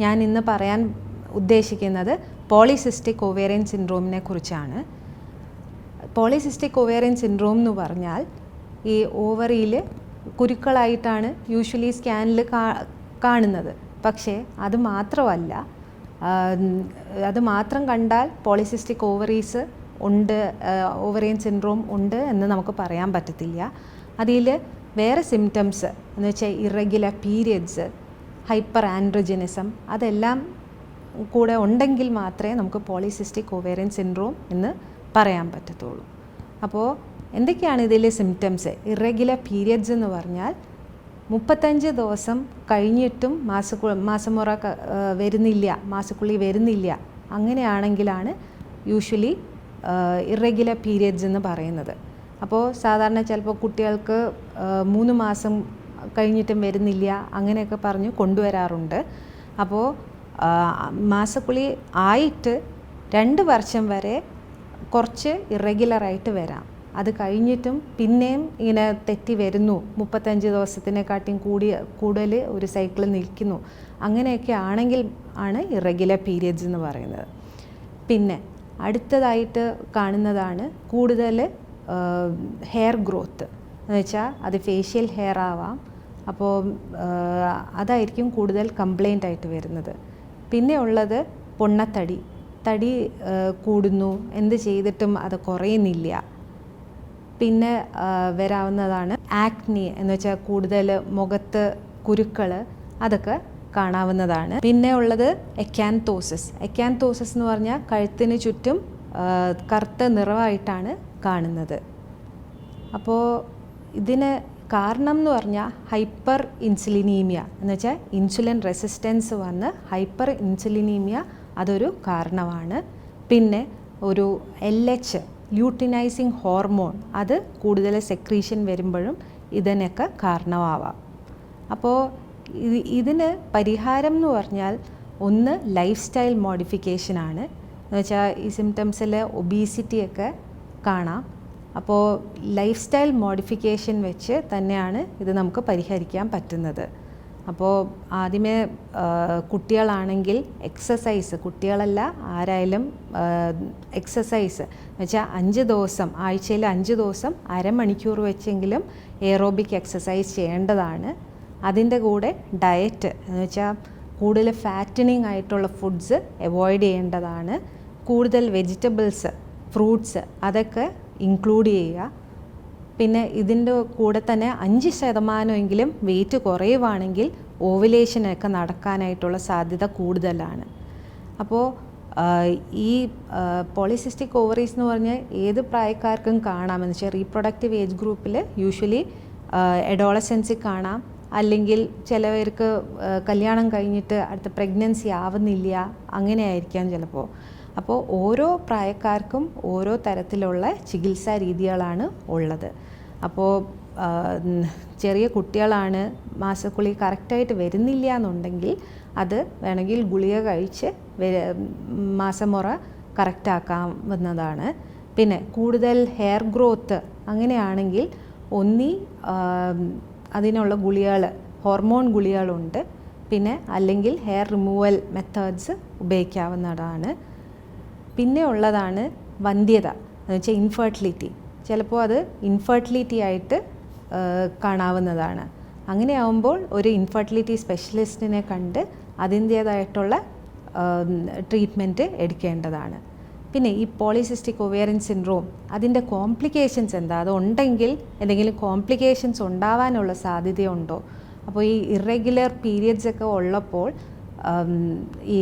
ഞാൻ ഇന്ന് പറയാൻ ഉദ്ദേശിക്കുന്നത് പോളിസിസ്റ്റിക് ഒവേറിയൻ സിൻഡ്രോമിനെ കുറിച്ചാണ്. പോളിസിസ്റ്റിക് ഒവേറിയൻ സിൻഡ്രോം എന്ന് പറഞ്ഞാൽ ഈ ഓവറിയിൽ കുരുക്കളായിട്ടാണ് യൂഷ്വലി സ്കാനിൽ കാണുന്നത്. പക്ഷേ അത് മാത്രമല്ല, അത് മാത്രം കണ്ടാൽ പോളിസിസ്റ്റിക് ഓവറീസ് ഉണ്ട്, ഓവറിയൻ സിൻഡ്രോം ഉണ്ട് എന്ന് നമുക്ക് പറയാൻ പറ്റത്തില്ല. അതിൽ വേറെ സിംറ്റംസ് എന്ന് വെച്ചാൽ ഇറഗുലർ പീരിയഡ്സ്, ഹൈപ്പർ ആൻഡ്രോജനിസം, അതെല്ലാം കൂടെ ഉണ്ടെങ്കിൽ മാത്രമേ നമുക്ക് പോളിസിസ്റ്റിക് ഒവേറിയൻ സിൻഡ്രോം എന്ന് പറയാൻ പറ്റത്തുള്ളൂ. അപ്പോൾ എന്തൊക്കെയാണ് ഇതിലെ സിംറ്റംസ്? ഇറഗുലർ പീരിയഡ്സ് എന്ന് പറഞ്ഞാൽ 35 ദിവസം കഴിഞ്ഞിട്ടും മാസമുറ വരുന്നില്ല, മാസക്കുളി വരുന്നില്ല, അങ്ങനെയാണെങ്കിലാണ് യൂഷ്വലി ഇറഗുലർ പീരിയഡ്സ് എന്ന് പറയുന്നത്. അപ്പോൾ സാധാരണ ചിലപ്പോൾ കുട്ടികൾക്ക് 3 മാസം കഴിഞ്ഞിട്ടും വരുന്നില്ല അങ്ങനെയൊക്കെ പറഞ്ഞ് കൊണ്ടുവരാറുണ്ട്. അപ്പോൾ മാസക്കുളി ആയിട്ട് 2 വർഷം വരെ കുറച്ച് ഇറഗുലറായിട്ട് വരാം. അത് കഴിഞ്ഞിട്ടും പിന്നെയും ഇങ്ങനെ തെറ്റി വരുന്നു, 35 ദിവസത്തിനെക്കാട്ടിയും കൂടുതൽ ഒരു സൈക്കിൾ നിൽക്കുന്നു, അങ്ങനെയൊക്കെ ആണെങ്കിൽ ആണ് ഇറഗുലർ പീരിയഡ്സ് എന്ന് പറയുന്നത്. പിന്നെ അടുത്തതായിട്ട് കാണുന്നതാണ് കൂടുതൽ ഹെയർ ഗ്രോത്ത് എന്ന് വെച്ചാൽ അത് ഫേഷ്യൽ ഹെയർ ആവാം. അപ്പോൾ അതായിരിക്കും കൂടുതൽ കംപ്ലൈൻ്റ് ആയിട്ട് വരുന്നത്. പിന്നെ ഉള്ളത് പൊണ്ണത്തടി, തടി കൂടുന്നു, എന്ത് ചെയ്തിട്ടും അത് കുറയുന്നില്ല. പിന്നെ വരാവുന്നതാണ് ആക്നി എന്ന് വെച്ചാൽ കൂടുതൽ മുഖത്ത് കുരുക്കൾ, അതൊക്കെ കാണാവുന്നതാണ്. പിന്നെ ഉള്ളത് എക്കാൻതോസിസ്. എക്കാൻതോസിസ് എന്ന് പറഞ്ഞാൽ കഴുത്തിന് ചുറ്റും കറുത്ത നിറമായിട്ടാണ് കാണുന്നത്. അപ്പോൾ ഇതിന് കാരണം എന്ന് പറഞ്ഞാൽ ഹൈപ്പർ ഇൻസുലിനീമിയ എന്ന് വെച്ചാൽ ഇൻസുലിൻ റെസിസ്റ്റൻസ് വന്ന് ഹൈപ്പർ ഇൻസുലിനീമിയ അതൊരു കാരണമാണ്. പിന്നെ ഒരു LH ല്യൂട്ടിനൈസിങ് ഹോർമോൺ അത് കൂടുതൽ സെക്രീഷൻ വരുമ്പോഴും ഇതിനൊക്കെ കാരണമാവാം. അപ്പോൾ ഇതിന് പരിഹാരം എന്ന് പറഞ്ഞാൽ ഒന്ന് ലൈഫ് സ്റ്റൈൽ മോഡിഫിക്കേഷനാണ്. എന്ന് വെച്ചാൽ ഈ സിംറ്റംസിൽ ഒബീസിറ്റിയൊക്കെ കാണാം. അപ്പോൾ ലൈഫ് സ്റ്റൈൽ മോഡിഫിക്കേഷൻ വെച്ച് തന്നെയാണ് ഇത് നമുക്ക് പരിഹരിക്കാൻ പറ്റുന്നത്. അപ്പോൾ ആദ്യമേ കുട്ടികളാണെങ്കിൽ എക്സസൈസ്, കുട്ടികളല്ല ആരായാലും എക്സസൈസ് എന്ന് വെച്ചാൽ 5 ദിവസം, ആഴ്ചയിൽ 5 ദിവസം അരമണിക്കൂർ വെച്ചെങ്കിലും എയറോബിക് എക്സസൈസ് ചെയ്യേണ്ടതാണ്. അതിൻ്റെ കൂടെ ഡയറ്റ് എന്ന് വെച്ചാൽ കൂടുതൽ ഫാറ്റനിങ് ആയിട്ടുള്ള ഫുഡ്സ് അവോയ്ഡ് ചെയ്യേണ്ടതാണ്. കൂടുതൽ വെജിറ്റബിൾസ്, ഫ്രൂട്ട്സ് അതൊക്കെ ഇൻക്ലൂഡ് ചെയ്യുക. പിന്നെ ഇതിൻ്റെ കൂടെ തന്നെ 5% വെയിറ്റ് കുറയുവാണെങ്കിൽ ഓവുലേഷനൊക്കെ നടക്കാനായിട്ടുള്ള സാധ്യത കൂടുതലാണ്. അപ്പോൾ ഈ പോളിസിസ്റ്റിക് ഓവറീസ് എന്ന് പറഞ്ഞാൽ ഏത് പ്രായക്കാർക്കും കാണാമെന്ന് വെച്ചാൽ റീപ്രൊഡക്റ്റീവ് ഏജ് ഗ്രൂപ്പിൽ യൂഷ്വലി അഡോളസൻസിൽ കാണാം, അല്ലെങ്കിൽ ചിലവർക്ക് കല്യാണം കഴിഞ്ഞിട്ട് അടുത്ത പ്രഗ്നൻസി ആവുന്നില്ല, അങ്ങനെ ആയിരിക്കാം ചിലപ്പോൾ. അപ്പോൾ ഓരോ പ്രായക്കാർക്കും ഓരോ തരത്തിലുള്ള ചികിത്സാ രീതികളാണ് ഉള്ളത്. അപ്പോൾ ചെറിയ കുട്ടികളാണ്, മാസക്കുളി കറക്റ്റായിട്ട് വരുന്നില്ല എന്നുണ്ടെങ്കിൽ അത് വേണമെങ്കിൽ ഗുളിക കഴിച്ച് മാസമുറ കറക്റ്റാക്കാവുന്നതാണ്. പിന്നെ കൂടുതൽ ഹെയർ ഗ്രോത്ത് അങ്ങനെയാണെങ്കിൽ ഒന്നി അതിനുള്ള ഗുളികകൾ, ഹോർമോൺ ഗുളികകളുണ്ട്. പിന്നെ അല്ലെങ്കിൽ ഹെയർ റിമൂവൽ മെത്തേഡ്സ് ഉപയോഗിക്കാവുന്നതാണ്. പിന്നെ ഉള്ളതാണ് വന്ധ്യത എന്ന് വെച്ചാൽ ഇൻഫെർട്ടിലിറ്റി. ചിലപ്പോൾ അത് ഇൻഫെർട്ടിലിറ്റി ആയിട്ട് കാണാവുന്നതാണ്. അങ്ങനെയാവുമ്പോൾ ഒരു ഇൻഫെർട്ടിലിറ്റി സ്പെഷ്യലിസ്റ്റിനെ കണ്ട് അതിൻ്റേതായിട്ടുള്ള ട്രീറ്റ്മെൻറ്റ് എടുക്കേണ്ടതാണ്. പിന്നെ ഈ പോളിസിസ്റ്റിക് ഒവേറിയൻ സിൻഡ്രോം അതിൻ്റെ കോംപ്ലിക്കേഷൻസ് എന്താ, അത് ഉണ്ടെങ്കിൽ എന്തെങ്കിലും കോംപ്ലിക്കേഷൻസ് ഉണ്ടാവാനുള്ള സാധ്യതയുണ്ടോ? അപ്പോൾ ഈ ഇറഗുലർ പീരിയഡ്സ് ഒക്കെ ഉള്ളപ്പോൾ ഈ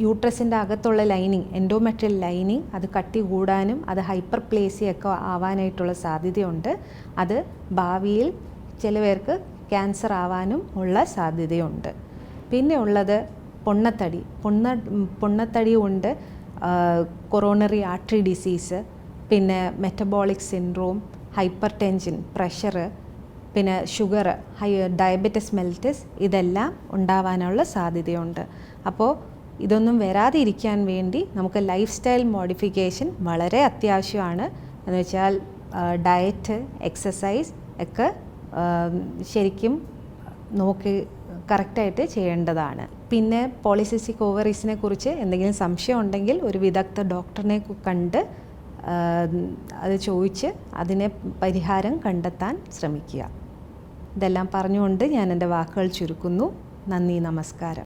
യൂട്രസിൻ്റെ അകത്തുള്ള ലൈനിങ്, എൻഡോമെട്രിയൽ ലൈനിങ് അത് കട്ടി കൂടാനും അത് ഹൈപ്പർപ്ലേസിയൊക്കെ ആവാനായിട്ടുള്ള സാധ്യതയുണ്ട്. അത് ഭാവിയിൽ ചിലവർക്ക് ക്യാൻസർ ആവാനും ഉള്ള സാധ്യതയുണ്ട്. പിന്നെ ഉള്ളത് പൊണ്ണത്തടി. പൊണ്ണത്തടി കൊണ്ട് കൊറോണറി ആർട്ടറി ഡിസീസ്, പിന്നെ metabolic syndrome, hyper tension, pressure, പിന്നെ ഷുഗർ, ഡയബറ്റിസ് മെലിറ്റസ് ഇതെല്ലാം ഉണ്ടാവാനുള്ള സാധ്യതയുണ്ട്. അപ്പോൾ ഇതൊന്നും വരാതിരിക്കാൻ വേണ്ടി നമുക്ക് ലൈഫ് സ്റ്റൈൽ മോഡിഫിക്കേഷൻ വളരെ അത്യാവശ്യമാണ്. എന്ന് വെച്ചാൽ ഡയറ്റ്, എക്സസൈസ് ഒക്കെ ശരിക്കും നോക്കി കറക്റ്റായിട്ട് ചെയ്യേണ്ടതാണ്. പിന്നെ പോളിസിസ്റ്റിക് ഓവറീസിനെ കുറിച്ച് എന്തെങ്കിലും സംശയം ഉണ്ടെങ്കിൽ ഒരു വിദഗ്ധ ഡോക്ടറിനെ കണ്ട് അത് ചോദിച്ച് അതിനെ പരിഹാരം കണ്ടെത്താൻ ശ്രമിക്കുക. ഇതെല്ലാം പറഞ്ഞുകൊണ്ട് ഞാൻ എൻ്റെ വാക്കുകൾ ചുരുക്കുന്നു. നന്ദി, നമസ്കാരം.